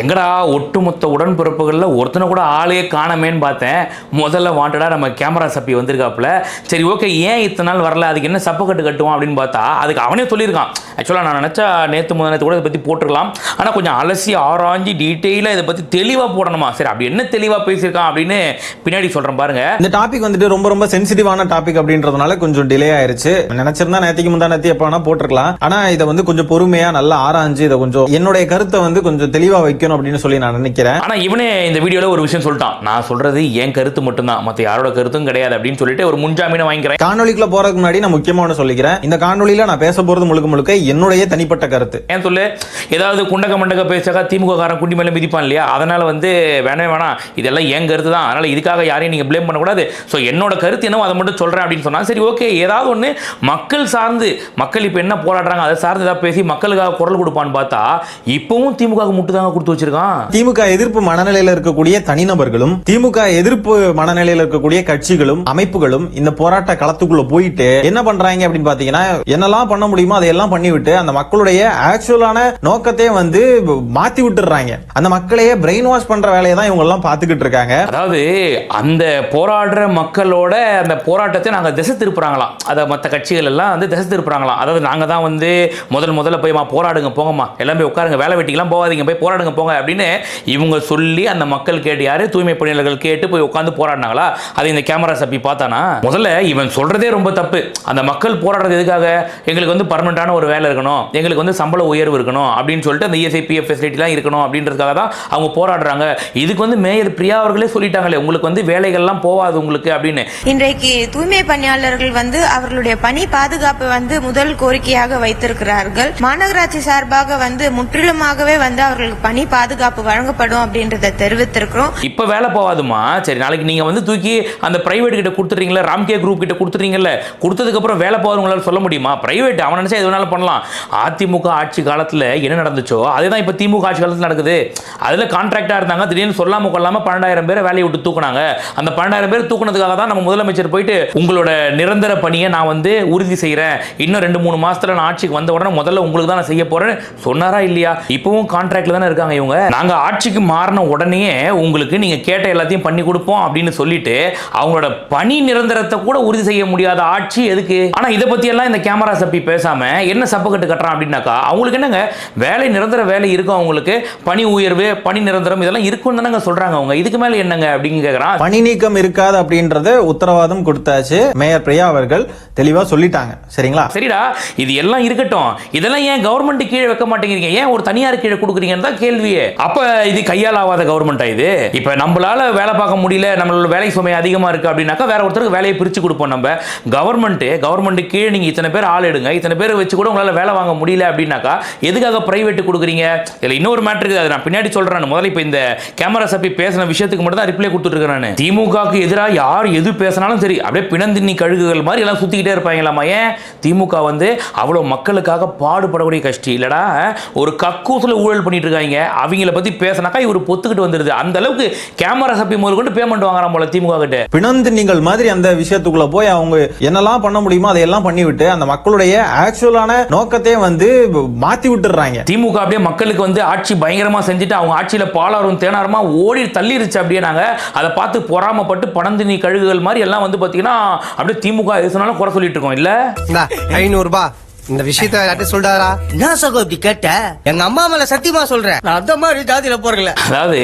எங்கடா ஒட்டுமொத்த உடன்பிறப்புகளில் ஒருத்தனை கூட ஆளே காணமேன்னு பார்த்தேன். முதல்ல வாண்டடா நம்ம கேமரா சப்பி வந்திருக்காப்புல. சரி ஓகே, ஏன் இத்தனை நாள் வரல, அதுக்கு என்ன சப்பக்கட்டு கட்டுவோம் அப்படின்னு பார்த்தா அதுக்கு அவனே சொல்லியிருக்கான். ஆக்சுவலாக நான் நினச்சா நேற்று முதல் கூட இதை பற்றி போட்டுருக்கலாம், ஆனால் கொஞ்சம் அலசி ஆராய்ஞ்சி டீட்டெயிலாக இதை பற்றி தெளிவாக போடணுமா. சரி, அப்படி என்ன தெளிவாக பேசியிருக்கான் அப்படின்னு பின்னாடி சொல்கிறேன் பாருங்க. இந்த டாபிக் வந்துட்டு ரொம்ப சென்சிட்டிவான டாபிக் அப்படின்றதுனால கொஞ்சம் டிலே ஆயிருச்சு. நினைச்சிருந்தா நேற்றுக்கு முந்தா நேற்று எப்போ வேணா போட்டிருக்கலாம். ஆனால் இதை வந்து கொஞ்சம் பொறுமையா நல்லா ஆராய்ஞ்சு இதை கொஞ்சம் என்னுடைய கருத்தை வந்து கொஞ்சம் தெளிவாக வைக்கணும் அப்படின்னு சொல்லி நான் நினைக்கிறேன். ஆனா இவனே இந்த வீடியோல ஒரு விஷயம் சொல்லிட்டான், நான் சொல்றது என் கருத்து மட்டும்தான், மத்த யாரோட கருத்தும் கிடையாது அப்படின்னு சொல்லிட்டு ஒரு முன்ஜாமீனை வாங்கிக்கிறேன். காணொலிக்குள்ள போறதுக்கு முன்னாடி நான் முக்கியமான சொல்லிக்கிறேன், இந்த காணொலியில நான் பேச போறது முழுக்க என்னுடைய தனிப்பட்ட கருத்து. ஏன் சொல்லு, ஏதாவது குண்டக்க மண்டக்க பேசாக்கா திமுக காரன் குண்டி மேல மிதிப்பான் இல்லையா, அதனால வந்து வேணாம் இதெல்லாம் என் கருத்து தான், அதனால இதுக்காக யாரையும் நீங்க ப்ளேம் பண்ணக்கூடாது. ஸோ என்னோட கருத்து என்னவோ அதை மட்டும் சொல்றேன் அப்படின்னு சொன்னா சரி ஓகே, ஏதாவது ஒன்று மக்கள் சார்ந்து, மக்கள் இப்போ என்ன போராடுறாங்க அதை சார்ந்து ஏதாவது பேசி மக்களுக்காக குரல் கொடுப்பான்னு பார்த்தா இப்பவும் திமுக முட்டு தாங்க கொடுத்து வச்சிருக்கான். திமுக எதிர்ப்பு மனநிலையில் இருக்கக்கூடிய தனிநபர்களும் திமுக எதிர்ப்பு மனநிலையில் இருக்கக்கூடிய கட்சிகளும் அமைப்புகளும் இந்த போராட்ட களத்துக்குள்ள போயிட்டு என்ன பண்றாங்க அப்படின்னு பாத்தீங்கன்னா, என்னெல்லாம் பண்ண முடியுமோ அதையெல்லாம் பண்ணிவிட்டு அந்த மக்களுடைய ஆக்சுவலான நோக்கத்தை வந்து மாத்தி விட்டுறாங்க. அந்த மக்களையே பிரெயின் வாஷ் பண்ற வேலையை தான் இவங்க எல்லாம் பாத்துக்கிட்டு இருக்காங்க. அதாவது அந்த போராடுற மக்களோட அந்த போராட்டத்தை நாங்க திசை திருப்புறாங்களாம், அதை மற்ற கட்சிகள் எல்லாம் வந்து திசை திருப்புறாங்களாம். அதாவது நாங்க தான் வந்து முதல்ல போய் போராடுங்க போங்கம்மா, எல்லாமே உட்காருங்க, வேலை வெட்டிக்கலாம் போகாதீங்க, போய் போராடுங்க போங்க அப்படின்னு இவங்க சொல்லி அந்த மக்கள் கேட்டு, யாரு தூய்மை பணியாளர்கள் கேட்டு போய் உட்காந்து போராடினாங்களா, அதை இந்த கேமரா சப்பி பார்த்தானா. முதல்ல இவன் சொல்றதே ரொம்ப தப்பு. அந்த மக்கள் போராடுறது எதுக்காக, எங்களுக்கு வந்து பர்மனண்டான ஒரு வேலை இருக்கணும், எங்களுக்கு வந்து சம்பள உயர்வு இருக்கணும் அப்படின்னு சொல்லிட்டு அந்த இஎஸ்ஐ பிஎஃப் ஃபெசிலிட்டிலாம் இருக்கணும் அப்படின்றதுக்காக தான் அவங்க போராடுறாங்க. இதுக்கு வந்து மேயர் பிரியா அவர்களே சொல்லிட்டாங்களே, உங்களுக்கு வந்து வேலைகள்லாம் போகாது உங்களுக்கு அப்படின்னு. இன்றைக்கு தூய்மை பணியாளர்கள் வந்து அவர்களுடைய பணி பாதுகாப்பு வந்து முதல் கோரிக்கையாக வைத்திருக்கிறார்கள். மாநகராட்சி சார்பாக வந்து முற்றிலுமாகவே வந்து அவர்களுக்கு பணி பாதுகாப்பு வழங்கப்படும் அப்படின்றத தெரிவித்திருக்கிறோம். இப்ப வேலை போகாதுமா, சரி நாளைக்கு நீங்க வந்து தூக்கி அந்த பிரைவேட் கிட்ட கொடுத்துறீங்களா, ராம்கே குரூப் கிட்ட கொடுத்துறீங்கல்ல, கொடுத்ததுக்கு அப்புறம் வேலை போகாது உங்களால சொல்ல முடியுமா? பிரைவேட் அவன் நினைச்சா எது வேணாலும் பண்ணலாம். அதிமுக ஆட்சி காலத்துல என்ன நடந்துச்சோ அதேதான் இப்ப திமுக ஆட்சி காலத்துல நடக்குது. அதுல கான்ட்ராக்டா இருந்தாங்க, திடீர்னு சொல்லாம கொள்ளாம 12,000 பேரை வேலையை விட்டு தூக்குனாங்க. அந்த 12,000 பேர் தூக்குனதுக்காக தான் நம்ம முதலமைச்சர் போயிட்டு உங்களோட நிரந்தர பணியை நான் வந்து உறுதி செய்யறேன், இன்னும் 2-3 மாசத்துல நான் ஆட்சிக்கு வந்த உடனே முதல்ல உங்களுக்கு தான் நான் செய்ய போறேன்னு சொன்னாரா இல்லையா? இப்பவும் கான்ட்ராக்ட்ல தானே இருக்காங்க இவங்க. நாங்க ஆட்சிக்கு மாறின உடனே உங்களுக்கு நீங்க கேட்ட எல்லாத்தையும் பண்ணி கொடுப்போம் அப்படின்னு சொல்லிட்டு அவங்களோட பணி நிரந்தரத்தை கூட உறுதி செய்ய முடியாத ஆட்சி எதுக்கு? ஆனா இதை பத்தி எல்லாம் இந்த கேமரா சப்பி பேசாம என்ன சப்பக்கட்டு கட்டுறான் அப்படின்னாக்கா, அவங்களுக்கு என்னங்க வேலை நிரந்தர வேலை இருக்கும், அவங்களுக்கு பணி உயர்வு பணி நிரந்தரம் இதெல்லாம் இருக்குன்னு தானங்க சொல்றாங்க அவங்க. இதுக்கு மேல என்னங்க அப்படின்னு கேக்குறான். பணி நீக்கம் இருக்காது அப்படின்றத உத்தரவாதம் கொடுத்தாச்சு, மேயர் பிரியா அவர்கள் தெளிவா சொல்லிட்டாங்க. சரிங்களா? சரிடா, இது எல்லாம் இருக்கட்டும், இதெல்லாம் ஏன் கவர்மெண்ட் கீழே வைக்க மாட்டேங்கிறீங்க, ஏன் ஒரு தனியார் கீழே கொடுக்குறீங்கன்னு தான் கேள்வியே. அப்ப இது கையால் ஆகாத கவர்மெண்டா இது? இப்ப நம்மளால வேலை பார்க்க முடியல, நம்மளோட வேலை சுமை அதிகமா இருக்கு அப்படின்னாக்கா வேற ஒருத்தருக்கு வேலையை பிரிச்சு கொடுப்போம். நம்ம கவர்மெண்ட் கீழே நீங்க இத்தனை பேர் ஆள் எடுங்க, இத்தனை பேர் வச்சு கூட உங்களால வேலை வாங்க முடியல அப்படின்னாக்கா எதுக்காக பிரைவேட் கொடுக்குறீங்க? இதுல இன்னொரு மேட்டர் இருக்கு, அதை நான் பின்னாடி சொல்றேன். முதல்ல இப்ப இந்த கேமரா சப்பி பேசின விஷயத்துக்கு மட்டும் தான் ரிப்ளை கொடுத்துட்டு இருக்கேன். திமுகவுக்கு எதிராக யார் எது பேசினாலும் சரி அப்படியே பிணந்தின்னி கழுகுகள் மாதிரி எல்லாம் சுத்திக்கிட்டே இருப்பாங்களாமா. ஏன்? திமுக வந்து அவ்வளவு மக்களுக்காக பாடுபடக்கூடிய கட்சி இல்லடா, ஒரு கக்கூசுல ஊழல் பண்ணிட்டு இருக்காங்க. அவங்கள பத்தி பேசினாக்கா இவர் பொத்துக்கிட்டு வந்துருது. அந்த அளவுக்கு கேமரா சப்பி முதல் கொண்டு பேமெண்ட் வாங்குறான் போல திமுக கிட்ட. பிணந்து நீங்கள் மாதிரி அந்த விஷயத்துக்குள்ள போய் அவங்க என்னெல்லாம் பண்ண முடியுமோ அதையெல்லாம் பண்ணிவிட்டு அந்த மக்களுடைய ஆக்சுவலான நோக்கத்தை வந்து மாத்தி விட்டுறாங்க. திமுக அப்படியே மக்களுக்கு வந்து ஆட்சி பயங்கரமா செஞ்சுட்டு அவங்க ஆட்சியில பாலாரும் தேனாரமா ஓடி தள்ளிருச்சு. அப்படியே நாங்க அதை பார்த்து பொறாமப்பட்டு பணந்தினி கழுகுகள் மாதிரி எல்லாம் வந்து பாத்தீங்கன்னா அப்படியே திமுக எது சொன்னாலும் குறை சொல்லிட்டு இருக்கோம் இல்ல. 500 ரூபாய் இந்த விஷயத்தை யார்கிட்ட சொல்றாரா? என்ன சகோ இப்படி கேட்ட? எங்க அம்மா மேல சத்தியமா சொல்றேன், நான் அந்த மாதிரி ஜாதியில போறல. அதாவது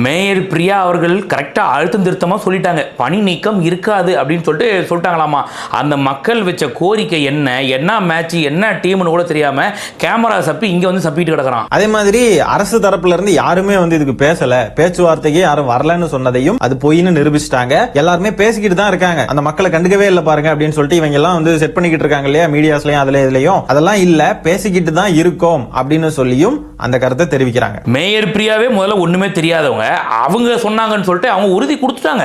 மேயர் பிரியா அவர்கள் கரெக்டா அழுத்தம் திருத்தமா சொல்லிட்டாங்க, பணி நீக்கம் இருக்காது அப்படின்னு சொல்லிட்டாங்களாமா. அந்த மக்கள் வச்ச கோரிக்கை என்ன மேட்ச் என்ன டீம்னு கூட தெரியாம கேமரா சப்பி இங்க வந்து சப்பிட்டு கிடக்குறான். அதே மாதிரி அரசு தரப்புல இருந்து யாருமே வந்து இதுக்கு பேசல, பேச்சுவார்த்தைக்கு யாரும் வரலன்னு சொன்னதையும் அது பொய்னு நிரூபிச்சிட்டாங்க. எல்லாருமே பேசிக்கிட்டு தான் இருக்காங்க, அந்த மக்களை கண்டுக்கவே இல்லை பாருங்க அப்படின்னு சொல்லிட்டு இவங்க எல்லாம் வந்து செட் பண்ணிக்கிட்டு இருக்காங்க இல்லையா, மீடியாஸ்லயும் அதுல அதெல்லாம் இல்ல, பேசிக்கிட்டு தான் இருக்கோம் அப்படின்னு சொல்லியும் அந்த கருத்தை தெரிவிக்கிறாங்க. மேயர் பிரியாவே முதல்ல ஒண்ணுமே தெரியாதவங்க, அவங்க சொன்னாங்கன்னு சொல்லிட்டு அவங்க உறுதி கொடுத்துட்டாங்க,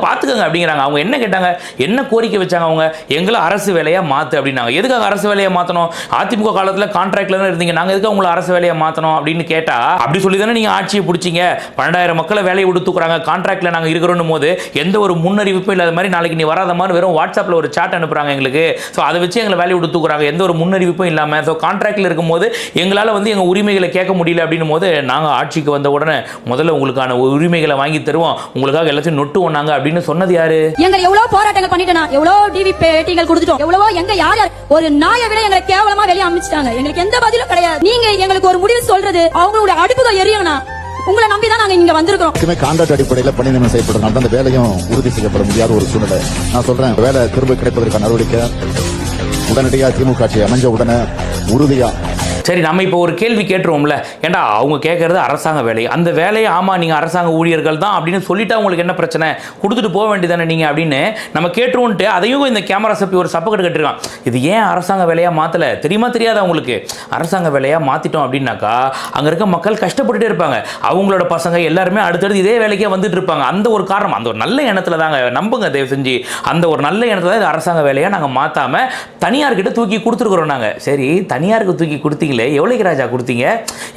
பாத்துக்கங்க அப்படிங்கிறாங்க. அவங்க என்ன கேட்டாங்க, என்ன கோரிக்கை வச்சாங்க? அவங்க எங்களை அரசு வேலையா மாத்து அப்படின்னாங்க. எதுக்காக அரசு வேலையை மாத்தணும்? அதிமுக காலத்துல கான்ட்ராக்ட்ல தான் இருந்தீங்க, நாங்க எதுக்காக உங்களை அரசு வேலையை மாத்தணும் அப்படின்னு கேட்டா, அப்படி சொல்லி தானே நீங்க ஆட்சியை பிடிச்சீங்க, 12,000 மக்களை வேலையை விட்டு தூக்குறாங்க, கான்ட்ராக்ட்ல நாங்க இருக்கிறோம் போது எந்த ஒரு முன்னறிவிப்பும் இல்லாத மாதிரி நாளைக்கு நீ வராத மாதிரி வெறும் வாட்ஸ்அப்ல ஒரு சாட் அனுப்புறாங்க எங்களுக்கு, அதை வச்சு எங்களை வேலையை விட்டு போட்டு தூக்குறாங்க, எந்த ஒரு முன்னறிவிப்பும் இல்லாமல். ஸோ கான்ட்ராக்டில் இருக்கும்போது எங்களால் வந்து எங்கள் உரிமைகளை கேட்க முடியல அப்படின்னும் போது நாங்கள் ஆட்சிக்கு வந்த உடனே முதல்ல உங்களுக்கான உரிமைகளை வாங்கி தருவோம், உங்களுக்காக எல்லாத்தையும் நொட்டு ஒண்ணாங்க அப்படின்னு சொன்னது யாரு? எங்க எவ்வளவு போராட்டங்கள் பண்ணிட்டோம், எவ்வளவு டிவி பேட்டிகள் கொடுத்துட்டோம், எவ்வளவோ எங்க யார் யார் ஒரு நாயை விட எங்களை கேவலமா வெளியே அமைச்சிட்டாங்க. எங்களுக்கு எந்த பதிலும் கிடையாது. நீங்க எங்களுக்கு ஒரு முடிவு சொல்றது அவங்களுடைய அடுப்புகள் எரியணும். உங்களை நம்பிதான் நாங்க இங்க வந்திருக்கிறோம். கான்ட்ராக்ட் அடிப்படையில் பணி நியமனம் செய்யப்படுறதுனால அந்த வேலையும் உறுதி செய்யப்பட முடியாத ஒரு சூழ்நிலை. நான் சொல்றேன், வேலை திரும்ப கிடைப்பதற்கான நடவடிக்கை உடனடியாக திமுக ஆட்சி அமைஞ்ச உடனே உறுதியா. சரி, நம்ம இப்போ ஒரு கேள்வி கேட்டுருவோம்ல, ஏண்டா அவங்க கேட்கறது அரசாங்க வேலை, அந்த வேலையை ஆமாம் நீங்கள் அரசாங்க ஊழியர்கள் தான் அப்படின்னு சொல்லிட்டா உங்களுக்கு என்ன பிரச்சனை, கொடுத்துட்டு போக வேண்டியதானே நீங்கள் அப்படின்னு நம்ம கேட்டுருவோன்ட்டு அதையும் இந்த கேமரா சப்பி ஒரு சப்பக்கட்டு கட்டிருக்கான். இது ஏன் அரசாங்க வேலையாக மாற்றலை தெரியுமா தெரியாதா உங்களுக்கு? அரசாங்க வேலையாக மாற்றிட்டோம் அப்படின்னாக்கா அங்கே இருக்க மக்கள் கஷ்டப்பட்டுட்டே இருப்பாங்க, அவங்களோட பசங்க எல்லாருமே அடுத்தடுத்து இதே வேலைக்கே வந்துட்டு இருப்பாங்க. அந்த ஒரு காரணம், அந்த ஒரு நல்ல எண்ணத்தில் தாங்க, நம்புங்க தயவு செஞ்சு, அந்த ஒரு நல்ல எண்ணத்தில் தான் இது அரசாங்க வேலையாக நாங்கள் மாற்றாமல் தனியார்கிட்ட தூக்கி கொடுத்துருக்குறோம். நாங்கள் சரி தனியாருக்கு தூக்கி கொடுத்தீங்க, எவ்வளோக்கு ராஜா கொடுத்தீங்க?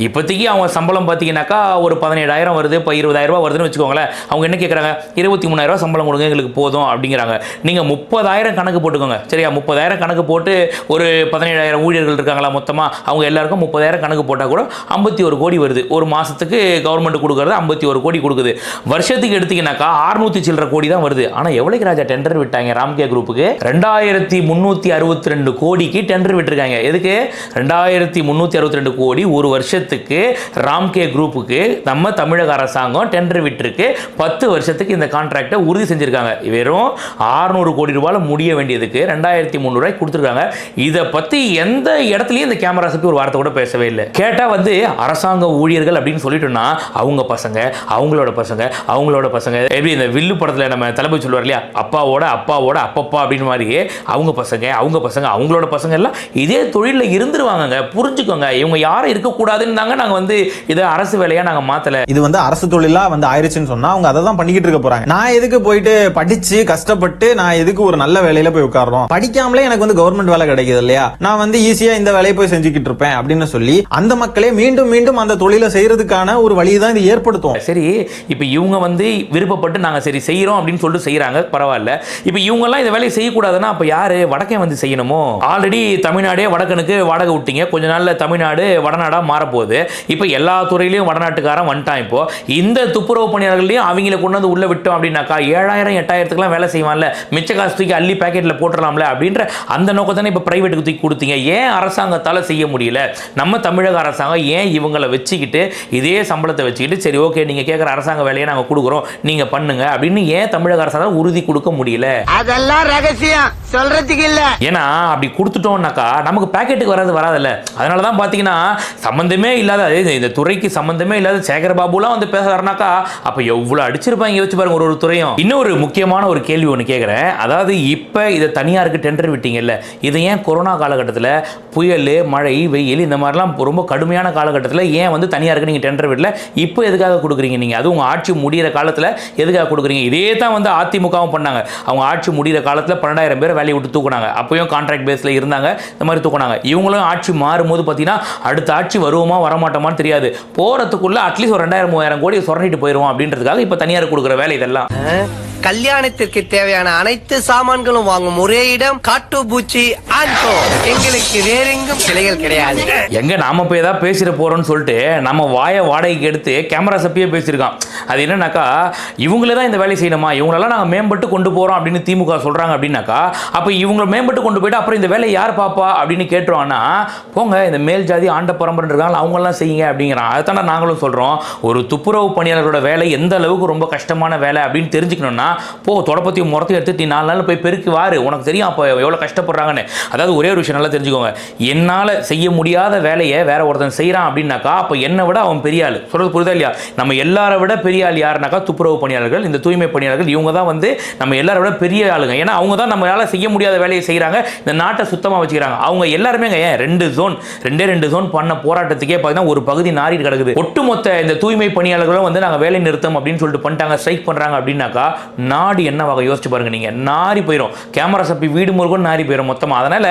இப்போதைக்கு அவங்க சம்பளம் பார்த்தீங்கன்னாக்கா ஒரு 17,000 வருது, இப்போ 20,000 ரூபாய் வருதுன்னு வச்சுக்கோங்களேன். அவங்க என்ன கேட்குறாங்க, 23,000 ரூபாய் சம்பளம் கொடுங்க எங்களுக்கு போதும் அப்படிங்கிறாங்க. நீங்கள் 30,000 கணக்கு போட்டுக்கோங்க சரியா, 30,000 கணக்கு போட்டு ஒரு 17,000 ஊழியர்கள் இருக்காங்களா மொத்தமாக, அவங்க எல்லாருக்கும் 30,000 கணக்கு போட்டால் கூட 51 கோடி வருது. ஒரு மாதத்துக்கு கவர்மெண்ட் கொடுக்குறது 51 கோடி கொடுக்குது. வருஷத்துக்கு எடுத்தீங்கன்னாக்கா 600 சில்லற கோடி தான் வருது. ஆனால் எவ்வளோக்கு ராஜா டெண்டர் விட்டாங்க ராம்கே குரூப்புக்கு? 2,362 கோடிக்கு டெண்டர் விட்டுருக்காங்க. எதுக்கு? 2,362 கோடி ஒரு வருஷத்துக்கு ராம்கே குரூப்புக்கு நம்ம தமிழக அரசாங்கம் டெண்டர் விட்டுருக்கு. 10 வருஷத்துக்கு இந்த கான்ட்ராக்டை உறுதி செஞ்சிருக்காங்க. வெறும் 600 கோடி ரூபாயில் முடிய வேண்டியதுக்கு 2,300 ரூபாய் கொடுத்துருக்காங்க. இதை பற்றி எந்த இடத்துலையும் இந்த கேமரா சப்பி ஒரு வார்த்தை கூட பேசவே இல்லை. கேட்டால் வந்து அரசாங்க ஊழியர்கள் அப்படின்னு சொல்லிட்டோம்னா அவங்க பசங்க, அவங்களோட பசங்க, அவங்களோட பசங்க, எப்படி இந்த வில்லு படத்தில் நம்ம தளபதி சொல்லுவார் இல்லையா, அப்பாவோட அப்பாவோட அப்பப்பா அப்படின்னு மாதிரி அவங்க பசங்க, அவங்க பசங்க, அவங்களோட பசங்க எல்லாம் இதே தொழிலில் இருந்துருவாங்க. புரிஞ்சுக்கோங்க, இவங்க யாரும் இருக்கக்கூடாதுன்னு தாங்க நாங்க வந்து இதை அரசு வேலையா நாங்க மாத்தல. இது வந்து அரசு தொழிலா வந்து ஆயிருச்சுன்னு சொன்னா அவங்க அதை தான் பண்ணிக்கிட்டு இருக்க போறாங்க. நான் எதுக்கு போயிட்டு படிச்சு கஷ்டப்பட்டு நான் எதுக்கு ஒரு நல்ல வேலையில போய் உட்கார்றோம், படிக்காமலே எனக்கு வந்து கவர்மெண்ட் வேலை கிடைக்குது இல்லையா, நான் வந்து ஈஸியா இந்த வேலையை போய் செஞ்சுக்கிட்டு இருப்பேன் அப்படின்னு சொல்லி அந்த மக்களே மீண்டும் மீண்டும் அந்த தொழிலை செய்யறதுக்கான ஒரு வழியை தான் இது ஏற்படுத்தும். சரி, இப்ப இவங்க வந்து விருப்பப்பட்டு நாங்க சரி செய்யறோம் அப்படின்னு சொல்லிட்டு செய்யறாங்க, பரவாயில்ல. இப்ப இவங்க எல்லாம் இந்த வேலையை செய்யக்கூடாதுன்னா அப்ப யாரு வடக்கே வந்து செய்யணுமோ? ஆல்ரெடி தமிழ்நாடே வடக்கனுக்கு வாடகை விட்டீங்க, கொஞ்ச நாள்ல தமிழ்நாடு வடநாடா மாறப்போகுது. இப்போ எல்லா துறையிலையும் வடநாட்டுக்காரன் வந்துட்டான். இப்போ இந்த துப்புரவு பணியாளர்களையும் அவங்கள கொண்டு வந்து உள்ள விட்டோம் அப்படின்னாக்கா 7,000 8,000க்குலாம் வேலை செய்வான்ல, மிச்ச காசு தூக்கி அள்ளி பேக்கெட்டில் போட்டுடலாம்ல அப்படின்ற அந்த நோக்கத்தானே இப்போ பிரைவேட்டுக்கு தூக்கி கொடுத்தீங்க. ஏன் அரசாங்கத்தால் செய்ய முடியல? நம்ம தமிழக அரசாங்கம் ஏன் இவங்களை வச்சுக்கிட்டு இதே சம்பளத்தை வச்சுக்கிட்டு சரி ஓகே நீங்கள் கேட்குற அரசாங்க வேலையை நாங்கள் கொடுக்குறோம் நீங்கள் பண்ணுங்க அப்படின்னு ஏன் தமிழக அரசாங்கம் உறுதி கொடுக்க முடியல? அதெல்லாம் ரகசியம் சொல்றதுக்கு இல்ல. ஏன்னா அப்படி கொடுத்துட்டோம்னாக்கா நமக்கு பேக்கெட்டுக்கு வராதுல்ல. அதனால தான் பார்த்தீங்கன்னா சம்பந்தமே இல்லாத இந்த துறைக்கு சம்பந்தமே இல்லாத சேகர்பாபுலாம் வந்து பேசுறாருனாக்கா அப்போ எவ்வளோ அடிச்சிருப்பாங்க யோசிச்சு பாருங்க ஒரு துறையும். இன்னொரு முக்கியமான ஒரு கேள்வி ஒன்று கேட்குறேன். அதாவது இப்போ இதை தனியாருக்கு டெண்டர் விட்டீங்கல்ல, இதை ஏன் கொரோனா காலகட்டத்தில் புயல் மழை வெயில் இந்த மாதிரிலாம் ரொம்ப கடுமையான காலகட்டத்தில் ஏன் வந்து தனியாருக்கு நீங்கள் டெண்டர் விடல? இப்போ எதுக்காக கொடுக்குறீங்க நீங்கள்? அது உங்கள் ஆட்சி முடிகிற காலத்தில் எதுக்காக கொடுக்குறீங்க? இதே தான் வந்து அதிமுகவும் பண்ணாங்க. அவங்க ஆட்சி முடிகிற காலத்தில் 12,000 பேர் வேலையை விட்டு தூக்குனாங்க. அப்பயும் கான்ட்ராக்ட் பேஸில் இருந்தாங்க, இந்த மாதிரி தூக்குனாங்க. இவங்களும் ஆட்சி மாறும்போது பார்த்தீங்கன்னா அடுத்த ஆட்சி வருவோமா வரமாட்டோமான்னு தெரியாது, போகிறதுக்குள்ள அட்லீஸ்ட் ஒரு 2,000-3,000 கோடி சுரண்டிட்டு போயிடுவோம் அப்படின்றதுக்காக இப்போ தனியார் கொடுக்குற வேலை இதெல்லாம். கல்யாணத்திற்கு தேவையான அனைத்து சாமான்களும் வாங்கும் ஒரே இடம் காட்டுப்பூச்சி ஆன்கோ. எங்களுக்கு வேறெங்கும் கிளைகள் கிடையாது. எங்க நாம போய் ஏதாவது பேசிட போறோம்னு சொல்லிட்டு நம்ம வாடகைக்கு எடுத்து கேமரா சப்பியே பேசியிருக்கான். அது என்னன்னாக்கா இவங்களே தான் இந்த வேலை செய்யணுமா, இவங்களெல்லாம் நாங்கள் மேம்பட்டு கொண்டு போறோம் அப்படின்னு திமுக சொல்றாங்க அப்படின்னாக்கா அப்போ இவங்க மேம்பட்டு கொண்டு போயிட்டு அப்புறம் இந்த வேலையை யார் பாப்பா அப்படின்னு கேட்டுருவாங்கன்னா போங்க இந்த மேல் ஜாதி ஆண்ட பரம்பரை இருக்காங்க அவங்கெல்லாம் செய்யுங்க அப்படிங்கிறான். அதைத்தான நாங்களும் சொல்றோம். ஒரு துப்புரவு பணியாளர்களோட வேலை எந்த அளவுக்கு ரொம்ப கஷ்டமான வேலை அப்படின்னு தெரிஞ்சுக்கணும்னா போ தொடப்பத்தையும் முறத்தையும் எடுத்து 4 நாள் போய் பெருக்கி வாரு, உனக்கு தெரியும் அப்போ எவ்வளோ கஷ்டப்படுறாங்கன்னு. அதாவது ஒரே ஒரு விஷயம் நல்லா தெரிஞ்சுக்கோங்க, என்னால் செய்ய முடியாத வேலையை வேற ஒருத்தன் செய்கிறான் அப்படின்னாக்கா அப்போ என்னை விட அவன் பெரிய ஆள். சொல்றது புரியுதா இல்லையா? நம்ம எல்லாரை விட பெரிய ஆள் யாருனாக்கா துப்புரவு பணியாளர்கள், இந்த தூய்மை பணியாளர்கள். இவங்க தான் வந்து நம்ம எல்லாரை விட பெரிய ஆளுங்க. ஏன்னா அவங்க தான் நம்மளால செய்ய முடியாத வேலையை செய்கிறாங்க, இந்த நாட்டை சுத்தமாக வச்சுக்கிறாங்க. அவங்க எல்லாருமே ஏன் 2 ஜோன் பண்ண போராட்டத்துக்கே பார்த்தீங்கன்னா ஒரு பகுதி நாரிட்டு கிடக்குது. ஒட்டுமொத்த இந்த தூய்மை பணியாளர்களும் வந்து நாங்கள் வேலை நிறுத்தம் அப்படின்னு சொல்லிட்டு பண்ணிட்டாங்க, ஸ்ட்ரைக் பண்ணுறாங்க அப்படின்னாக்கா நாடு என்னவாக யோசிச்சு பாருங்க நீங்க. நாரி போயிடும். கேமரா சப்பி வீடு முருகன் நாரி போயிடும் மொத்தமா. அதனால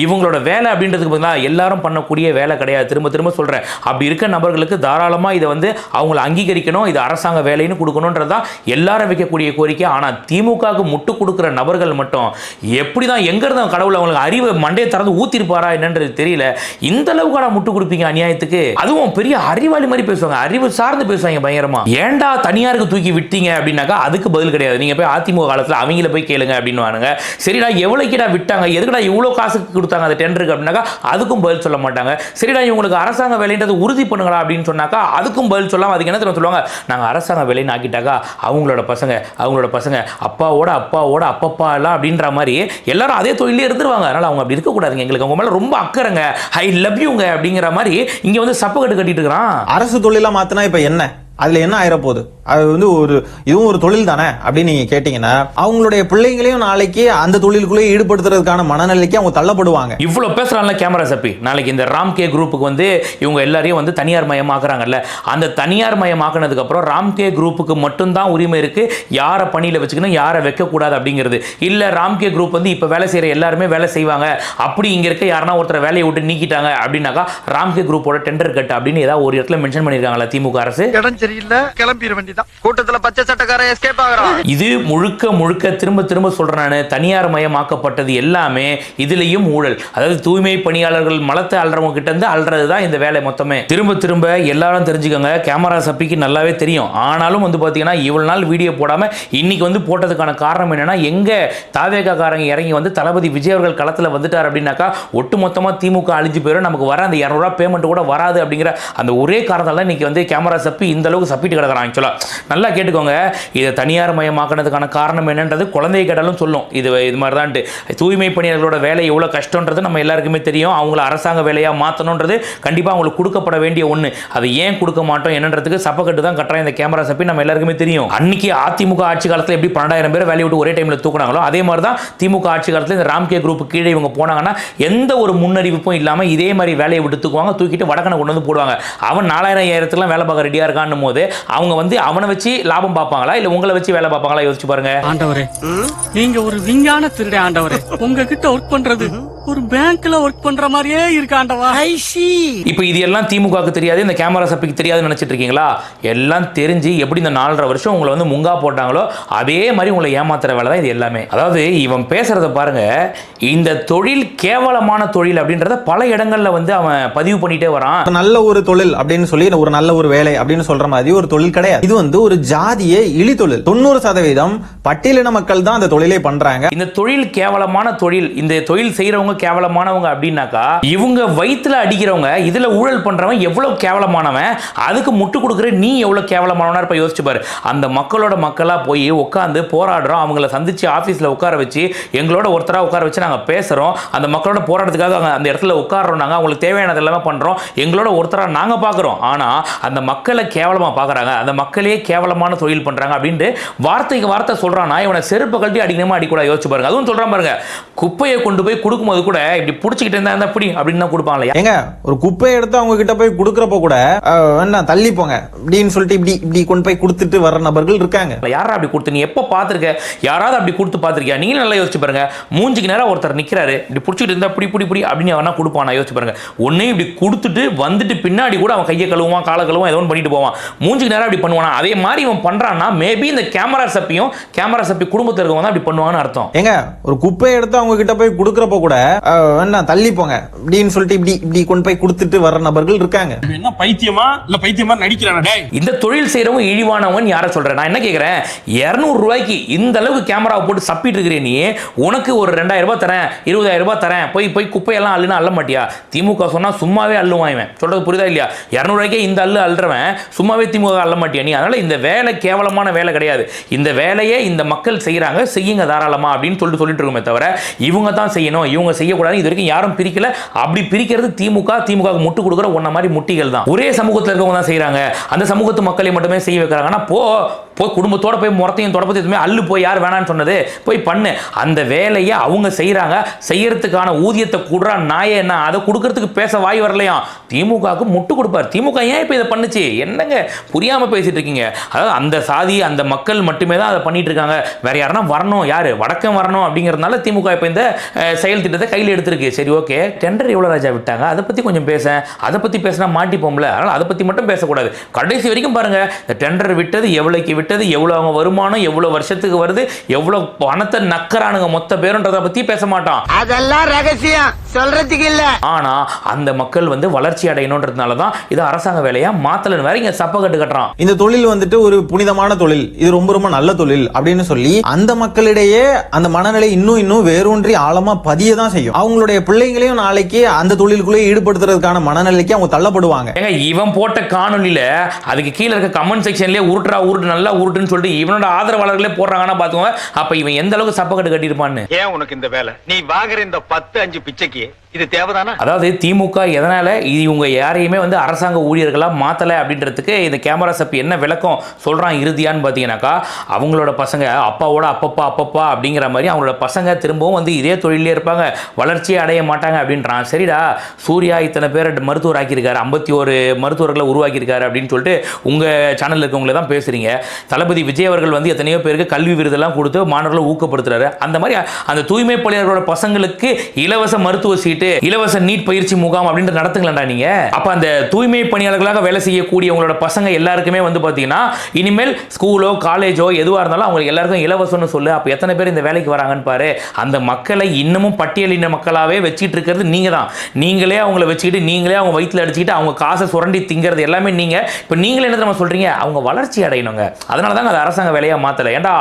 இவங்களோட வேலை அப்படின்றதுக்கு பதிலாக எல்லாரும் பண்ணக்கூடிய வேலை கிடையாது. திரும்ப திரும்ப சொல்றேன். அப்படி இருக்க நபர்களுக்கு தாராளமா இதை வந்து அவங்களை அங்கீகரிக்கணும், இது அரசாங்க வேலைன்னு கொடுக்கணும்ன்றதான் எல்லாரும் வைக்கக்கூடிய கோரிக்கை. ஆனா திமுகவுக்கு முட்டு கொடுக்குற நபர்கள் மட்டும் எப்படிதான் எங்க இருந்தா கடவுள் அவங்களுக்கு அறிவை மண்டையை திறந்து ஊத்திருப்பாரா என்னன்றது தெரியல. இந்த அளவுக்கு முட்டு கொடுப்பீங்க அநியாயத்துக்கு. அதுவும் பெரிய அறிவாளி மாதிரி பேசுவாங்க, அறிவு சார்ந்து பேசுவாங்க பயங்கரமா. ஏன்டா தனியாருக்கு தூக்கி விட்டீங்க அப்படின்னாக்கா அதுக்கு பதில் கிடையாது. நீங்க போய் அதிமுக காலத்துல அவங்கள போய் கேளுங்க அப்படின்னு. சரிடா எவ்வளவுக்கிடா விட்டாங்க, எதுக்குடா இவ்வளவு காசுக்கு கொடுத்தாங்க அந்த டெண்டருக்கு அப்படின்னாக்கா அதுக்கும் பதில் சொல்ல மாட்டாங்க. சரிடா இவங்களுக்கு அரசாங்க வேலைன்றது உறுதி பண்ணுங்களா அப்படின்னு சொன்னாக்கா அதுக்கும் பதில் சொல்லாம அதுக்கு என்ன சொல்லுவாங்க, நாங்க அரசாங்க வேலைன்னு ஆக்கிட்டாக்கா அவங்களோட பசங்க அப்பாவோட அப்பப்பா எல்லாம் அப்படின்ற மாதிரி எல்லாரும் அதே தொழிலே இருந்துருவாங்க. அதனால அவங்க அப்படி இருக்கக்கூடாதுங்க, எங்களுக்கு அவங்க மேல ரொம்ப அக்கறைங்க, ஐ லவ் யூங்க அப்படிங்கிற மாதிரி இங்க வந்து சப்பக்கட்டு கட்டிட்டு இருக்கிறான். அரசு தொழிலா மாத்தினா இப்ப என்ன, அதுல என்ன ஆயிரப்போகுது? அது வந்து இதுவும் ஒரு தொழில் தானே அப்படின்னு நீங்க கேட்டீங்கன்னா அவங்களுடைய பிள்ளைங்களையும் நாளைக்கு அந்த தொழிலுக்குள்ளே ஈடுபடுத்துறதுக்கான மனநிலைக்கு அவங்க தள்ளப்படுவாங்க. இவ்வளவு பேசுறாங்கல்ல கேமரா சப்பி, நாளைக்கு இந்த ராம்கே குரூப்புக்கு வந்து இவங்க எல்லாரையும் வந்து தனியார் மயமாக்குறாங்கல்ல, அந்த தனியார் மயமாக்குனதுக்கு அப்புறம் ராம்கே குரூப்புக்கு மட்டும்தான் உரிமை இருக்கு யாரை பணியில வச்சுக்கணும் யாரை வைக்க கூடாது அப்படிங்கிறது. இல்ல ராம்கே குரூப் வந்து இப்ப வேலை செய்யற எல்லாருமே வேலை செய்வாங்க, அப்படி இங்க இருக்க யாருன்னா ஒருத்தர் வேலையை விட்டு நீக்கிட்டாங்க அப்படின்னாக்கா ராம்கே குரூப்போட டெண்டர் கட் அப்படின்னு ஏதாவது ஒரு இடத்துல மென்ஷன் பண்ணிருக்காங்களா திமுக அரசு? சரியில்லை, கிளம்பிட வேண்டியதான். கூட்டத்துல பச்சை சட்டக்காரன் எஸ்கேப் ஆகுறான். இது முழுக்க திரும்ப சொல்றேன் நானு, தனியார் மயமாக்கப்பட்டது எல்லாமே இதுலயும் ஊழல். அதாவது தூய்மை பணியாளர்கள் மலத்தை அல்றவங்க கிட்ட இருந்து அல்றதுதான் இந்த வேலை மொத்தமே. திரும்ப எல்லாரும் தெரிஞ்சுக்கோங்க, கேமரா சப்பிக்கு நல்லாவே தெரியும். ஆனாலும் வந்து பாத்தீங்கன்னா இவ்வளவு நாள் வீடியோ போடாம இன்னைக்கு வந்து போட்டதுக்கான காரணம் என்னன்னா, எங்க தாவேகா காரங்க இறங்கி வந்து தளபதி விஜய் அவர்கள் களத்துல வந்துட்டார் அப்படின்னாக்கா ஒட்டு மொத்தமா திமுக அழிஞ்சு போயிடும், நமக்கு வர அந்த 200 ரூபாய் பேமெண்ட் கூட வராது அப்படிங்கிற அந்த ஒரே காரணத்தால இன்னைக்கு வந்து கேமரா சப்பி இந்த அளவுக்கு சப்பிட்டு கிடக்குறான். ஆக்சுவலா நல்லா கேட்டுக்கோங்க, இதை தனியார் மயமாக்குனதுக்கான காரணம் என்னன்றது குழந்தை கேட்டாலும் சொல்லும். இது மாதிரி தான் தூய்மை பணியாளர்களோட வேலை எவ்வளவு கஷ்டம்ன்றது நம்ம எல்லாருக்குமே தெரியும். அவங்கள அரசாங்க வேலையா மாற்றணுன்றது கண்டிப்பா அவங்களுக்கு கொடுக்கப்பட வேண்டிய ஒண்ணு. அதை ஏன் கொடுக்க மாட்டோம் என்னன்றதுக்கு சப்பக்கட்டு தான் கட்டுறாங்க இந்த கேமரா சப்பி, நம்ம எல்லாருக்குமே தெரியும். அன்னைக்கு அதிமுக ஆட்சி காலத்தில் எப்படி 12,000 பேர் வேலையை விட்டு ஒரே டைம்ல தூக்குனாங்களோ அதே மாதிரி தான் திமுக ஆட்சி காலத்தில் இந்த ராம்கே குரூப் கீழே இவங்க போனாங்கன்னா எந்த ஒரு முன்னறிவிப்பும் இல்லாம இதே மாதிரி வேலையை விட்டு தூக்குவாங்க, தூக்கிட்டு வடக்கனை கொண்டு வந்து போடுவாங்க. அவன் 4,000 வேலை பார்க்க ரெடியா இருக்கான்னும் போது அவங்க வந்து அவனை வச்சு லாபம் பார்ப்பாங்களா இல்ல உங்களை வச்சு வேலை பார்ப்பாங்களா யோசிச்சு பாருங்க. ஆண்டவரே, நீங்க ஒரு விஞ்ஞான திருட ஆண்டவரே. உங்ககிட்ட ஒர்க் பண்றது ஒரு பேங்க்ல ஒர்க் பண்ற மாதிரியே இருக்கு ஆண்டவா. இப்போ இது எல்லாம் திமுகவுக்கு தெரியாது, இந்த கேமரா சப்பிக்கு தெரியாதுன்னு நினைச்சிட்டு இருக்கீங்களா? எல்லாம் தெரிஞ்சு எப்படி இந்த 4.5 வருஷம் உங்களை வந்து முங்கா போட்டாங்களோ அதே மாதிரி உங்களை ஏமாத்துற வேலை தான் இது எல்லாமே. அதாவது இவன் பேசுறத பாருங்க, இந்த தொழில் கேவலமான தொழில் அப்படின்றத பல இடங்கள்ல வந்து அவன் பதிவு பண்ணிட்டே வரான். நல்ல ஒரு தொழில் அப்படின்னு சொல்லி ஒரு நல்ல ஒரு வேலை அப்படின்னு சொல்ற மாதிரி ஒரு தொழில் கிடையாது. இது வந்து ஒரு ஜாதிய இழி தொழில். 90% பட்டியலின மக்கள் தான் அந்த தொழிலை பண்றாங்க. இந்த தொழில் கேவலமான தொழில், இந்த தொழில் செய்யறவங்க கேவலமானவங்க அப்படின்னாக்கா இவங்க வயிற்றுல அடிக்கிறவங்க இதுல ஊழல் பண்றவன் எவ்வளவு கேவலமானவன், அதுக்கு முட்டு கொடுக்குற நீ எவ்வளவு கேவலமானவனா இருப்ப யோசிச்சு பாரு. அந்த மக்களோட மக்களா போய் உட்காந்து போராடுறோம், அவங்கள சந்திச்சு ஆபீஸ்ல உட்கார வச்சு எங்களோட ஒருத்தரா உட்கார வச்சு நாங்க பேசுறோம், அந்த மக்களோட போராட்டத்துக்காக அந்த இடத்துல உட்கார்றோம், நாங்க அவங்களுக்கு தேவையானது எல்லாமே பண்றோம், எங்களோட ஒருத்தரா நாங்க பாக்குறோம். ஆனா அந்த மக்களை கேவலமா பாக்குறாங்க, அந்த மக்களே கேவலமான தொழில் பண்றாங்க அப்படின்ட்டு வார்த்தைக்கு வார்த்தை சொல்றானா இவனை செருப்பு கழட்டி அடிக்கணுமா அடிக்கூடாது யோசிச்சு பாருங்க. அதுவும் சொல்றான் பாருங்க, குப்பையை கொண்டு போய் கொடுக்கும்போது கூட இப்படி புடிச்சிக்கிட்டு இருந்தா அப்படி அப்படின்னு கொடுப்பாங்களா? ஏங்க ஒரு குப்பையை எடுத்து அவங்க கிட்ட போய் கொடுக்கறப்ப கூட என்ன தள்ளி போங்க அப்படின்னு சொல்லிட்டு இப்படி கொண்டு போய் கொடுத்துட்டு வர நபர்கள் இருக்காங்க. யாரா அப்படி கொடுத்து நீ எப்ப பாத்துருக்க? யாராவது அப்படி கொடுத்து பாத்திருக்கியா? நீங்க நல்லா யோசிச்சு பாருங்க. மூஞ்சிக்கு நேரம் ஒருத்தர் நிக்கிறாரு, இப்படி புடிச்சிட்டு இருந்தா புடி அப்படின்னு அவனா கொடுப்பானா யோசிச்சு பாருங்க. ஒன்னே இப்படி கொடுத்துட்டு வந்துட்டு பின்னாடி கூட அவன் கையை கழுவுவான் காலை கழுவுவான் ஏதோ பண்ணிட்டு போவான். மூஞ்சிக்கு நேரம் அப்படி பண்ணுவானா? அதே மாதிரி இவன் பண்றான்னா மேபி இந்த கேமரா சப்பி குடும்பத்தில் இருக்கவங்க தான் அப்படி பண்ணுவாங்கன்னு அர்த்தம். ஏங்க ஒரு குப்பையை எடுத்து அவங்க கிட்ட போய் கொடுக்கறப்ப கூட என்ன தள்ளி போங்க அப்படின்னு சொல்லிட்டு இப்படி கொண்டு போய் கொடுத்துட்டு வர நபர்கள் இருக்காங்க. என்ன பைத்தியமா இல்ல பைத்தியமா நடிக்கிறானே? இந்த தொழில் செய்யறவங்க இழிவானவன் யார சொல்றேன்? நான் என்ன கேக்குறேன், 200 ரூபாய்க்கு இந்த அளவுக்கு கேமராவை போட்டு சப்பிட்டு இருக்கிற நீ, உனக்கு ஒரு 2,000 ரூபாய் தரேன் 20,000 ரூபாய் தரேன், போய் குப்பையெல்லாம் அள்ளுனா அள்ள மாட்டியா? திமுக சொன்னா சும்மாவே அள்ளுவான். இவன் சொல்றது புரியுதா இல்லையா? 200 ரூபாய்க்கே இந்த அள்ளுறவன் சும்மாவே திமுக அள்ள மாட்டியா நீ? அதனால இந்த வேலை கேவலமான வேலை கிடையாது. இந்த வேலையை இந்த மக்கள் செய்யறாங்க, செய்யுங்க தாராளமா அப்படின்னு சொல்லிட்டு இருக்கோமே தவிர இவங்க தான் செய்யணும் இவங்க செய்யக்கூடாது இது வரைக்கும் யாரும் பிரிக்கல. அப்படி பிரிக்கிறது திமுக முட்டு கொடுக்குற ஒன்ன மாதிரி முட்டிகள் தான். ஒரே சமூகத்தில் இருக்கவங்க தான் செய்யறாங்க, அந்த சமூகத்து மக்களை மட்டுமே செய்ய வைக்கிறாங்க. ஆனா போய் குடும்பத்தோட போய் முறத்தையும் தொடப்பத்தையும் எதுவுமே அள்ளு போய் யார் வேணான்னு சொன்னது, போய் பண்ணு. அந்த வேலையை அவங்க செய்யறாங்க, செய்யறதுக்கான ஊதியத்தை கூடுறா நாயே என்ன, அதை கொடுக்கறதுக்கு பேச வாய் வரலையா. திமுகவுக்கு முட்டு கொடுப்பார். திமுக ஏன் இப்போ இதை பண்ணுச்சு, என்னங்க புரியாம பேசிட்டு இருக்கீங்க? அதாவது அந்த சாதி அந்த மக்கள் மட்டுமே தான் அதை பண்ணிட்டு இருக்காங்க, வேற யாருன்னா வரணும், யாரு வடக்கம் வரணும் அப்படிங்கிறதுனால திமுக இப்போ இந்த செயல் திட்டத்தை கையில் எடுத்திருக்கு. சரி ஓகே, டெண்டர் எவ்வளோ ராஜா விட்டாங்க, அதை பற்றி கொஞ்சம் பேச, அதை பற்றி பேசினா மாட்டிப்போம்ல, அதனால் அதை பற்றி மட்டும் பேசக்கூடாது. கடைசி வரைக்கும் பாருங்க, இந்த டெண்டர் விட்டது எவ்வளோக்கு விட்டது, எவ்வளோ அவங்க வருமானம், எவ்வளோ வருஷத்துக்கு வருது, எவ்வளோ பணத்தை நக்கறானுங்க மொத்த பேருன்றதை பற்றி பேச மாட்டான். அதெல்லாம் ரகசியம் சொல்றதுக்கு இல்ல. ஆனா அந்த மக்கள் வந்து வளர்ச்சி அடையணும்ன்றதுனால தான் இது அரசாங்க வேலையா மாத்தலன்னு வேற இங்க சப்பக்கட்டு கட்டுறான். இந்த தொழில் வந்துட்டு ஒரு புனிதமான தொழில், இது ரொம்ப ரொம்ப நல்ல தொழில் அப்படின்னு சொல்லி அந்த மக்களிடையே அந்த மனநிலை இன்னும் வேரூன்றி ஆழமா பதிய தான் செய்யும். அவங்களுடைய பிள்ளைங்களையும் நாளைக்கு அந்த தொழிலுக்குள்ளே ஈடுபடுத்துறதுக்கான மனநிலைக்கு அவங்க தள்ளப்படுவாங்க. ஏங்க இவன் போட்ட காணொலியில அதுக்கு கீழே இருக்க கமெண்ட் செக்ஷன்லயே உருட்டு நல்லா உருட்டுன்னு சொல்லிட்டு இவனோட ஆதரவாளர்களே போடுறாங்கன்னா பாத்துக்கோங்க, அப்ப இவன் எந்த அளவுக்கு சப்பக்கட்டு கட்டியிருப்பான்னு. ஏன் உனக்கு இந்த வேலை, நீ வாங்குற இந்த 10-5 பிச்சைக்கு இது தேவைதானா? அதாவது திமுக எதனால இவங்க யாரையுமே வந்து அரசாங்க ஊழியர்களா மாத்தல அப்படின்றதுக்கு இந்த கேமரா சப்பி என்ன விளக்கம் சொல்றான் இறுதியான்னு பாத்தீங்கன்னாக்கா, அவங்களோட பசங்க அப்பாவோட அப்பப்பா அப்படிங்கிற மாதிரி அவங்களோட பசங்க திரும்பவும் வந்து இதே தொழிலே இருப்பாங்க, வளர்ச்சியே அடைய மாட்டாங்க அப்படின்றான். சரிடா, சூர்யா இத்தனை பேர் மருத்துவர் ஆக்கியிருக்காரு, 51 மருத்துவர்களை உருவாக்கியிருக்காரு அப்படின்னு சொல்லிட்டு உங்க சேனல் இருக்கவங்கள தான் பேசுறீங்க. தளபதி விஜய் அவர்கள் வந்து எத்தனையோ பேருக்கு கல்வி விருதெல்லாம் கொடுத்து மாணவர்களை ஊக்கப்படுத்துறாரு. அந்த மாதிரி அந்த தூய்மை பணியாளர்களோட பசங்களுக்கு இலவச மருத்துவ சீட்டு, இலவச நீட் பயிற்சி முகாம் அப்படின்ட்டு நடத்துங்களா நீங்க. அப்ப அந்த தூய்மை பணியாளர்களாக வேலை செய்யக்கூடியவங்களோட பசங்க எல்லாருக்குமே வந்து பாத்தீங்கன்னா இனிமேல் ஸ்கூலோ காலேஜோ எதுவா இருந்தாலும் அவங்க எல்லாருக்கும் இலவசம்னு சொல்லு. அப்ப எத்தனை பேர் இந்த வேலைக்கு வராங்கன்னு பாரு. அந்த மக்களை இன்னமும் பட்டியலின மக்களாவே வச்சிட்டு இருக்கிறது நீங்க தான். நீங்களே அவங்கள வச்சுக்கிட்டு நீங்களே அவங்க வயிற்றுல அடிச்சுக்கிட்டு அவங்க காசை சுரண்டி திங்கிறது எல்லாமே நீங்க. இப்ப நீங்களே என்ன நம்ம சொல்றீங்க, அவங்க வளர்ச்சி அடையணுங்க, அதனால தான் அது அரசாங்க வேலையா மாத்தல. ஏண்டா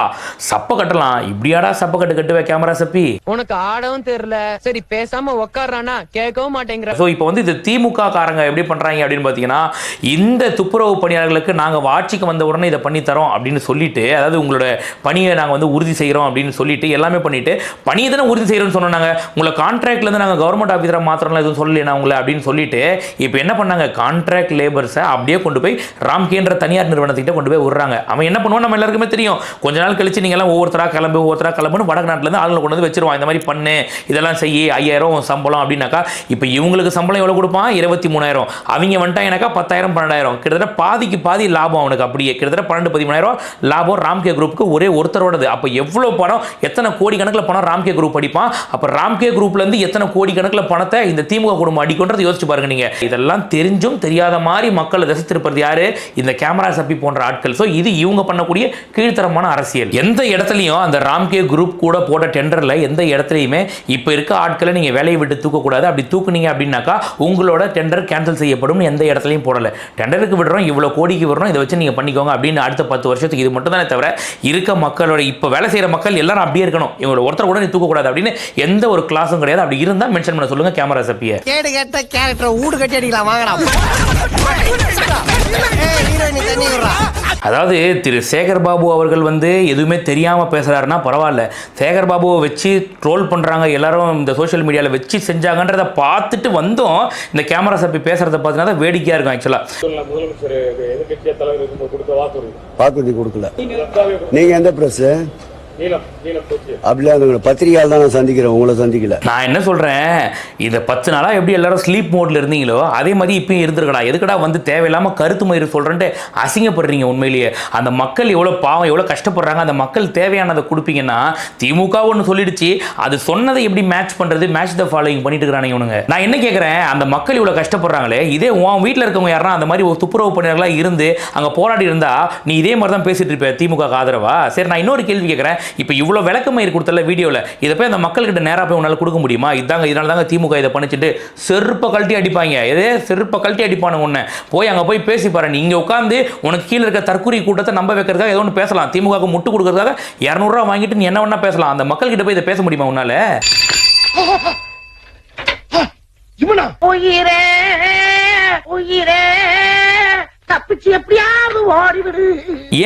சப்ப கட்டலாம், இப்படியாடா சப்ப கட்டு கட்டுவே கேமரா சப்பி, உனக்கு ஆடவும் தெரியல, சரி பேசாம உட்கார்றானா கேட்கவும் மாட்டேங்கிற. ஸோ இப்போ வந்து இந்த திமுக காரங்க எப்படி பண்றாங்க அப்படின்னு பார்த்தீங்கன்னா, இந்த துப்புரவு பணியாளர்களுக்கு நாங்கள் ஆட்சிக்கு வந்த உடனே இதை பண்ணி தரோம் அப்படின்னு சொல்லிட்டு, அதாவது உங்களோட பணியை நாங்கள் வந்து உறுதி செய்கிறோம் அப்படின்னு சொல்லிட்டு எல்லாமே பண்ணிட்டு, பணியை தானே உறுதி செய்கிறோம்னு சொன்னாங்க, உங்களை கான்ட்ராக்ட்லேருந்து நாங்கள் கவர்மெண்ட் ஆஃபீஸராக மாத்திரம்லாம் எதுவும் சொல்லலையா உங்களை அப்படின்னு சொல்லிட்டு இப்போ என்ன பண்ணாங்க, கான்ட்ராக்ட் லேபர்ஸை அப்படியே கொண்டு போய் ராம்கேன்ற தனியார் நிறுவனத்துக்கிட்ட கொண்டு போய் விடுறாங்க. அவன் என்ன பண்ணுவான் நம்ம எல்லாருக்குமே தெரியும். கொஞ்ச நாள் கழிச்சு நீங்க எல்லாம் ஒவ்வொருத்தரா கிளம்புன்னு வடக்கு நாட்டிலேருந்து ஆளுங்களை கொண்டு வந்து வச்சிருவான். இந்த மாதிரி பண்ணு, இதெல்லாம் செய்ய, 5000 சம்பளம் அப்படின்னாக்கா, இப்போ இவங்களுக்கு சம்பளம் எவ்வளோ கொடுப்பான், 23,000. அவங்க வந்துட்டாங்கனாக்கா 10,000 12,000, கிட்டத்தட்ட பாதிக்கு பாதி லாபம் அவனுக்கு. அப்படியே கிட்டத்தட்ட 12-13,000 லாபம் ராம்கே குரூப்புக்கு ஒரே ஒருத்தரோடது. அப்போ எவ்வளோ பணம், எத்தனை கோடி கணக்கில் பணம் ராம்கே குரூப் அடிப்பான். அப்போ ராம்கே குரூப்லேருந்து எத்தனை கோடி கணக்கில் பணத்தை இந்த திமுக குடும்பம் அடிக்கொன்றது யோசிச்சு பாருங்க நீங்க. இதெல்லாம் தெரிஞ்சும் தெரியாத மாதிரி மக்களை திசை திருப்பது யாரு, இந்த கேமரா சப்பி போன்ற ஆட்கள். ஸோ இது இவங்க பண்ணக்கூடிய கீழ்த்தரமான அரசியல். எந்த இடத்துலையும் அந்த ராம்கே குரூப் கூட போட்ட டெண்டரில் எந்த இடத்துலையுமே இப்போ இருக்க ஆட்களை நீங்கள் வேலையை விட்டு தூக்கக்கூடாது, அப்படி தூக்குனீங்க அப்படின்னாக்கா உங்களோட டெண்டர் கேன்சல் செய்யப்படும் எந்த இடத்துலையும் போடலை. டெண்டருக்கு விடுறோம், இவ்வளோ கோடிக்கு விடுறோம், இதை வச்சு நீங்கள் பண்ணிக்கோங்க அப்படின்னு அடுத்த 10 வருஷத்துக்கு. இது மட்டும் தானே தவிர இருக்க மக்களோட இப்போ வேலை செய்கிற மக்கள் எல்லாரும் அப்படியே இருக்கணும், இவங்களோட ஒருத்தர் கூட நீ தூக்கக்கூடாது அப்படின்னு எந்த ஒரு கிளாஸும் கிடையாது. அப்படி இருந்தால் மென்ஷன் பண்ண சொல்லுங்க கேமரா சப்பியை. கேடு கேட்ட கேரக்டர் ஊடு கட்டி அடிக்கலாம் வாங்கலாம். அதாவது திரு சேகர் பாபு அவர்கள் வந்து எதுவுமே தெரியாமல் பேசுகிறாருன்னா பரவாயில்ல, சேகர் பாபுவை வச்சு ட்ரோல் பண்ணுறாங்க எல்லாரும், இந்த சோஷியல் மீடியாவில் வச்சு செஞ்சாங்கன்றதை பார்த்துட்டு வந்தோம். இந்த கேமரா சப்பி பேசுகிறத பார்த்தீங்கன்னா வேடிக்கையாக இருக்கும். ஆக்சுவலாக முதலமைச்சர் எதிர்கட்சியா தலைவர் இருக்கும்போது கொடுத்த வாக்குறுதி கொடுக்கல. நீங்க எந்த பிரஸ் நீலம் அப்படியே பத்திரிகையால் தான் நான் சந்திக்கிறேன், உங்களை சந்திக்கல. நான் என்ன சொல்கிறேன், இந்த 10 நாளாக எப்படி எல்லாரும் ஸ்லீப் மோடில் இருந்தீங்களோ அதே மாதிரி இப்பயும் இருந்திருக்கலாம். எதுக்கடா வந்து தேவையில்லாமல் கருத்து மயிறு சொல்கிறேன்ட்டு அசிங்கப்படுறீங்க. உண்மையிலேயே அந்த மக்கள் எவ்வளோ பாவம், எவ்வளோ கஷ்டப்படுறாங்க. அந்த மக்கள் தேவையானதை கொடுப்பீங்கன்னா, திமுக ஒன்று சொல்லிடுச்சு, அது சொன்னதை எப்படி மேட்ச் பண்ணுறது, மேட்ச் த ஃபாலோயிங் பண்ணிட்டு இருக்கிறாங்க இவனுங்க. நான் என்ன கேட்குறேன், அந்த மக்கள் இவ்வளோ கஷ்டப்படுறாங்களே, இதே உன் வீட்டில் இருக்கவங்க யாருன்னா அந்த மாதிரி ஒரு துப்புரவு பணியாளர்களாக இருந்து அங்கே போராடி இருந்தா நீ இதே மாதிரி தான் பேசிட்டு இருப்ப திமுக ஆதரவா? சரி, நான் இன்னொரு கேள்வி கேட்குறேன். இப்போ இவ்வளோ விளக்கமயிறு கொடுத்தல வீடியோவில், இதை போய் அந்த மக்கள்கிட்ட நேராக போய் உன்னால் கொடுக்க முடியுமா? இதாங்க இதனால தாங்க திமுக இதை பண்ணிச்சுட்டு செருப்பை கழட்டி அடிப்பாங்க. எதே செருப்பை கழட்டி அடிப்பானுங்க. ஒன்று போய் அங்கே போய் பேசி பாரு. நீ இங்கே உட்காந்து உனக்கு கீழே இருக்க தற்கொலை கூட்டத்தை நம்ப வைக்கிறதுக்காக ஏதோ ஒன்று பேசலாம், திமுக முட்டு கொடுக்கறதுக்காக 200 ரூபா வாங்கிட்டு நீ என்ன வேணா பேசலாம். அந்த மக்கள்கிட்ட போய் இதை பேச முடியுமா உன்னால? உயிரே உயிரே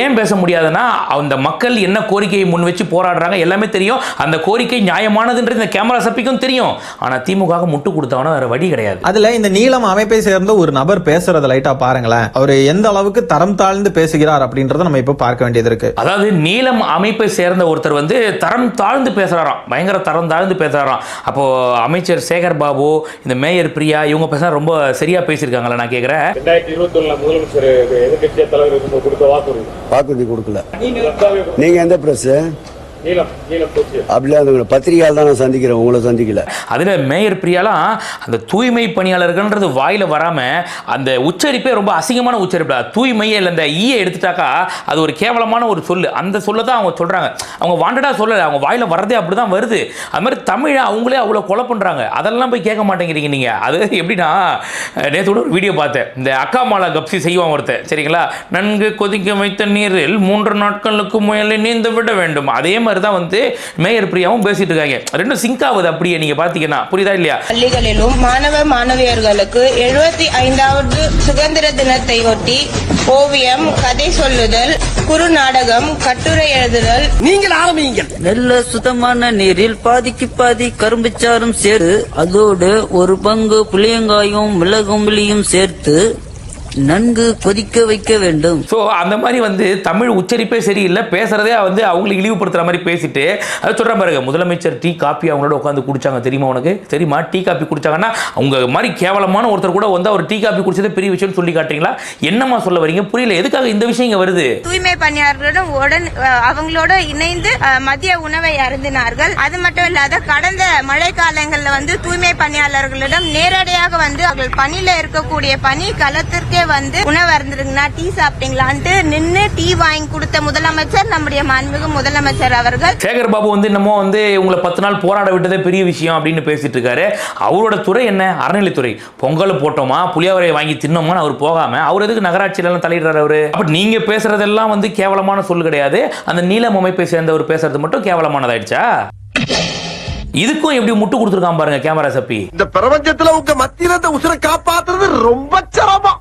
ஏன் பேச முடியாதுன்னா அந்த மக்கள் என்ன கோரிக்கையை முன் வச்சு போராடுறாங்க எல்லாமே தெரியும். அந்த கோரிக்கை நியாயமானதுன்றது இந்த கேமரா சப்பிக்கும் தெரியும். ஆனா திமுக முட்டு கொடுத்தவன வேற வழி கிடையாது. அதுல இந்த நீலம் அமைப்பை சேர்ந்த ஒரு நபர் பேசுறத லைட்டா பாருங்களேன். அவர் எந்த அளவுக்கு தரம் தாழ்ந்து பேசுகிறார் அப்படின்றத நம்ம இப்ப பார்க்க வேண்டியது இருக்கு. அதாவது நீலம் அமைப்பை சேர்ந்த ஒருத்தர் வந்து தரம் தாழ்ந்து பேசுறாராம், பயங்கர தரம் தாழ்ந்து பேசுறாராம். அப்போ அமைச்சர் சேகர் பாபு, இந்த மேயர் பிரியா இவங்க பேச ரொம்ப சரியா பேசியிருக்காங்களா? நான் கேக்குறேன், 2021 முதலமைச்சர் எதிர்கட்சிய தலைவர் இருக்கும்போது கொடுத்த வாக்குறுதி கொடுக்கல. நீங்க எந்த பிரஸ்? நீலம் போச்சு. அப்படிலாம் பத்திரிகையால் தான் நான் சந்திக்கிறேன், உங்களை சந்திக்கல. அதுல மேயர் பிரியாலாம் அந்த தூய்மை பணியாளர்கள்ன்றது வாயில வராம அந்த உச்சரிப்பே ரொம்ப அசிங்கமான உச்சரிப்பு. தூய்மையை இல்லை இந்த ஈயை எடுத்துட்டாக்கா அது ஒரு கேவலமான ஒரு சொல்லு. அந்த சொல்ல தான் அவங்க சொல்றாங்க. அவங்க வாண்டடா சொல்லல, அவங்க வாயில வர்றதே அப்படிதான் வருது. அது மாதிரி தமிழை அவங்களே அவ்வளோ கொலை பண்றாங்க. அதெல்லாம் போய் கேட்க மாட்டேங்கிறீங்க நீங்க. அது எப்படின்னா, நேற்று ஒரு வீடியோ பார்த்தேன். இந்த அக்கா மாலா கப்சி செய்வான் ஒருத்தர், சரிங்களா? நன்கு கொதிக்க வைத்த நீரில் 3 நாட்களுக்கு முயலை நீந்த விட வேண்டும். அதே மாதிரி தான் வந்து மேயர் பிரியாவும் பேசிட்டு இருக்காங்க. ரெண்டும் சிங்க் ஆகுது. அப்படியே நீங்க பாத்தீங்கன்னா புரியுதா இல்லையா? பள்ளிகளிலும் மாணவ மாணவியர்களுக்கு 75வது சுதந்திர தினத்தை ஒட்டி ஓவியம், கதை சொல்லுதல், குறுநாடகம், கட்டுரை எழுதுதல். நீங்கள் ஆரம்பிங்க. நல்ல சுத்தமான நீரில் பாதிக்கு பாதி கரும்புச்சாரும் சேர்த்து அதோடு ஒரு பங்கு புளியங்காயும் மிளகும் புளியும் சேர்த்து நன்கு கொதிக்க வைக்க வேண்டும். ஸோ அந்த மாதிரி வந்து தமிழ் உச்சரிப்பே சரியில்லை, பேசுறதே வந்து அவங்களுக்கு இழிவுபடுத்துற மாதிரி பேசிட்டு அதை சொல்ற பாருங்க. முதலமைச்சர் டீ காப்பி அவங்களோட உட்காந்து குடிச்சாங்க தெரியுமா? உனக்கு தெரியுமா? டீ காப்பி குடிச்சாங்கன்னா அவங்க மாதிரி கேவலமான ஒருத்தர் கூட வந்து அவர் டீ காப்பி குடிச்சதே பெரிய விஷயம் சொல்லி காட்டுறீங்களா? என்னமா சொல்ல வரீங்க? புரியல. எதுக்காக இந்த விஷயம் இங்க வருது? தூய்மை பணியாளர்களுடன் அவங்களோட இணைந்து மதிய உணவை அருந்தினார்கள். அது மட்டும் இல்லாத கடந்த மழை காலங்கள்ல வந்து தூய்மை பணியாளர்களிடம் நேரடியாக வந்து அவர்கள் பணியில இருக்கக்கூடிய பணி களத்திற்கே வந்து உணவு அருந்துருங்கன்னா டீ சாப்பிட்டீங்களான்ட்டு நின்று டீ வாங்கி கொடுத்த முதலமைச்சர் நம்முடைய மாண்புமிகு முதலமைச்சர் அவர்கள். சேகர் பாபு வந்து என்னமோ வந்து உங்களை 10 நாள் போராட விட்டதே பெரிய விஷயம் அப்படின்னு பேசிட்டு இருக்காரு. அவரோட துறை என்ன? அறநிலைத்துறை. பொங்கல் போட்டோமா, புளியாவரை வாங்கி தின்னோமான்னு அவர் போகாம அவர் எதுக்கு நகராட்சியில எல்லாம் தலையிடுறாரு அவரு? அப்ப நீங்க பேசுறதெல்லாம் வந்து கேவலமான சொல் கிடையாது. அந்த நீலம் அமைப்பை சேர்ந்தவர் பேசுறது மட்டும் கேவலமானதாயிடுச்சா? இதுக்கும் எப்படி முட்டு கொடுத்துருக்கான் பாருங்க கேமரா சப்பி. இந்த பிரபஞ்சத்துல உங்க மத்தியில உசுரை காப்பாத்துறது ரொம்ப சிரமம்.